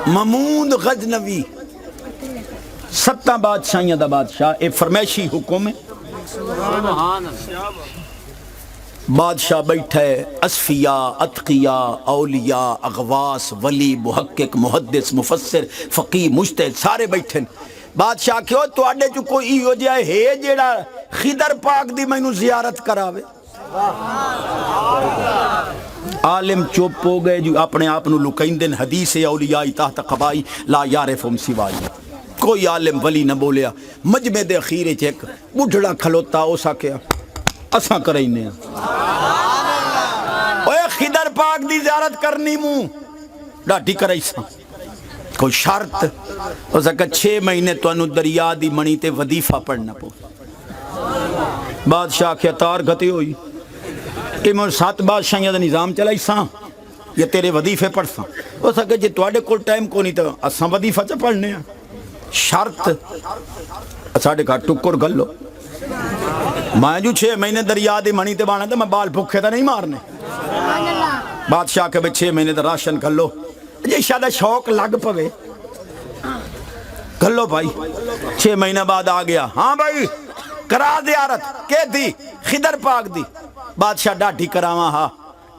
محمود غزنوی 7 بادشاہیاں دا بادشاہ، اے فرمائشی حکم ہے۔ بادشاہ بیٹھا ہے، اصفیاء، اتقیاء، اولیاء، اغواس، ولی، محقق، محدث، مفسر، فقی، مجتہد سارے بیٹھے ہیں۔ بادشاہ کہو تواڈے چ کوئی ایہو جہا ہے جیڑا خضر پاک دی مینوں زیارت کراوے؟ عالم چپ ہو گئے جو اپنے آپ نو لکیندے ہیں، حدیث اولیاء تحت قبائی لا یعرفہم سوائی۔ کوئی عالم ولی نہ بولیا۔ مجمع دے اخیر وچ ایک بڈھڑا کھلوتا، اس آکھیا اساں کرائینے اوے خضر پاک دی زیارت کرنی موں ڈاٹی کرائیساں، کوئی شرط؟ اس آکھیا 6 مہینے تانوں دریا دی منی تے وظیفہ پڑھنا پو۔ بادشاہ آکھیا تار گھتی ہوئی، کہ میں 7 بادشاہیاں دا نظام چلائیساں یا تیرے وظیفے پڑھساں؟ اس آکھیا جے تواڈے کول ٹائم کو نہیں تو اساں وظیفہ چ پڑھنے ہیں۔ شرط ساڈے گھر ٹکر گلو، میں جو 6 مہینے دریا دی منی تے بانا تے میں بال بھوکے تے نہیں مارنے۔ بادشاہ کہ 6 مہینے دا راشن گلو، جی شاید شوق لگ پوے گلو بھائی۔ 6 مہینے بعد آ گیا، ہاں بھائی کرا زیارت کہ دی خضر پاک دی۔ بادشاہ ڈاڈی کراواں ہاں،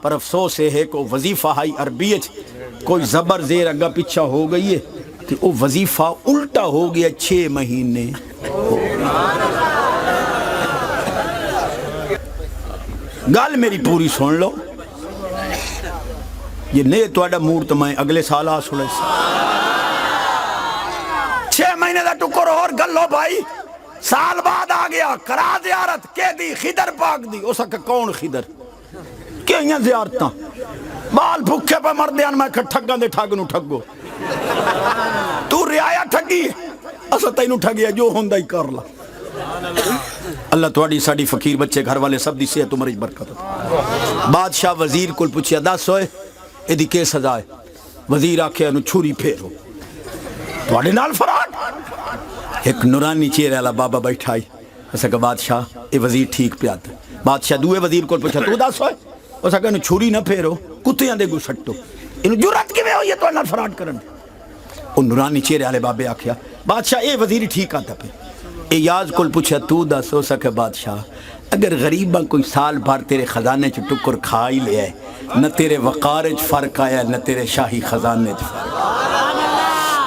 پر افسوس ہے کہ وظیفہ ہائی عربی کوئی زبر زیر اگا پیچھا ہو گئی ہے کہ وہ وظیفہ الٹا ہو گیا 6 مہینے۔ گل میری پوری سن لو، یہ نہیں تواڈا موڈ تو میں اگلے سال آ سنے 6 مہینے دا ٹکر اور گلو بھائی۔ سال بعد آ گیا، کرا زیارت کہ دی خضر پاک دی۔ اس کا کون خضر؟ کیاں زیارتاں؟ بال بھوکے پہ مردیان میں ٹھگاں دے ٹھگ نو ٹھگو۔ تو رعایا ٹھگی اسا تینوں ٹھگیا، جو ہوندا ہی کر لا۔ اللہ تواڈی ساڈی فقیر بچے گھر والے سب دی صحت عمر وچ برکت عطا۔ بادشاہ وزیر کول پوچھیا دس ہوئے ایدی کی سزا ہے؟ وزیر آکھیا نو چھری پھیرو۔ تواڈے نال فراڈ؟ ایک نورانی چہرے والا بابا بیٹھا آئی، اسا کہ بادشاہ اے وزیر ٹھیک پیا تے۔ بادشاہ دوئے وزیر کول پوچھا تو دس ہوئے؟ اسا کہ نو چھری نہ پھیرو، کتیاں دے گو سٹو۔ اینو جرات کیویں ہوئی ہے تواڈے نال فراڈ کرن؟ او نورانی چہرے والے بابے آکھیا بادشاہ اے وزیر ٹھیک آتا پہ۔ ایاز کول پوچھا تو دس، ہو سکے بادشاہ اگر غریباں کوئی سال بھر تیرے خزانے چ ٹکر کھا ہی لیا ہے، نہ تیرے وقار چ فرق آیا نہ تیرے شاہی خزانے چ فرق۔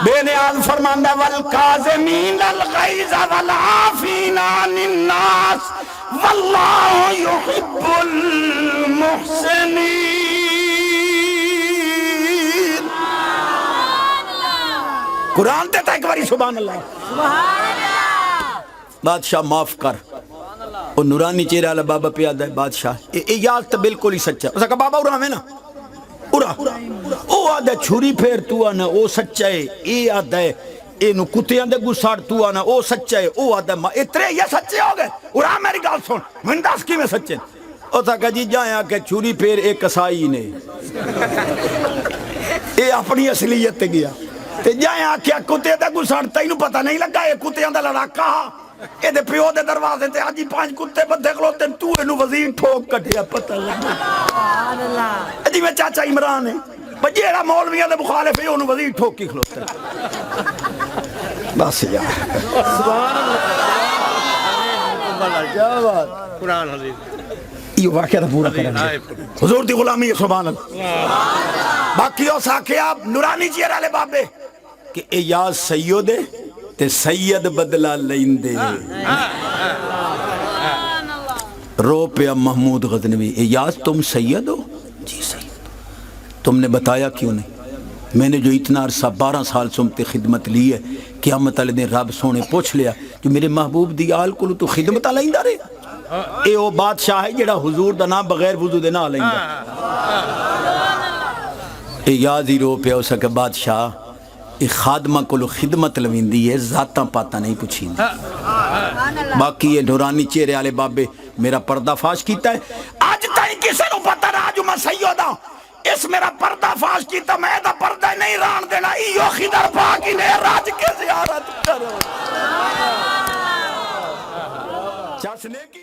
بے نیاز فرماندہ والکاظمین الغیظ والعافین عن الناس واللہ یحب المحسنین۔ قرآن تے تا ایک باری سبحان اللہ۔ بادشاہ معاف کر۔ اور نورانی چہرے والا بابا پیادا ہے، بادشاہ اے یاد تو بالکل ہی سچا۔ اس کہا بابا ارا میں نا ارا او آدھا چھری پھیر تو آنا او سچا ہے، اے آدھا ہے اے نو کتیاں دے گساڑ تو آنا او سچا ہے، او آدھا اترے یہ سچے ہو گئے۔ ارا میری گال سن من دس کی میں سچے۔ اس کہا جی جائیں آکے چھری پھیر ایک کسائی نے اے اپنی اصلیت تے گیا تے جائیں آکے کتے دے گساڑ تینوں پتہ نہیں لگا اے کتیاں دے لڑاکا اے دے پیو دے دروازے تے آجی 5 کتے بدھے کھلوتے تو انو وزیر ٹھوک کٹیا پتہ لگا۔ جی میں چاچا عمران ہے بجیڑا مولویاں دے مخالف ہے انو وزیر ٹھوک کی کھلوتے بس یار سبحان اللہ۔ کیا بات قرآن حدیث یہ واقعہ پورا کرنا حضور دی غلامی ہے سبحان اللہ۔ باقی ہو ساکھے آپ نورانی چیر والے بابے کہ ایاز سید تے سید بدلہ لیندے رو پیا محمود غزنوی ایاز تم سید ہو؟ جی سید۔ تم نے بتایا کیوں نہیں؟ میں نے جو اتنا عرصہ 12 سال سمتے خدمت لی ہے، قیامت والے دن رب سونے پوچھ لیا جو میرے محبوب دی آل کو تو خدمت لیندا رہے۔ اے او بادشاہ ہے جڑا حضور دا نام بغیر وضو دے نہ لیندا۔ اے یاد ہی رو پیا ہو سکے بادشاہ اے خادمہ کو خدمت لویندی ہے، ذاتاں پاتا نہیں پوچھیں۔ باقی یہ نورانی چہرے والے بابے میرا پردہ فاش کیتا ہے، آج تائیں کسے نو پتہ رہا جو میں سید ہوں، اس میرا پردہ فاش کیتا میں دا پردہ نہیں ران دینا، ایو خضر پاک نے راج کے زیارت کرو۔ چاسنے کی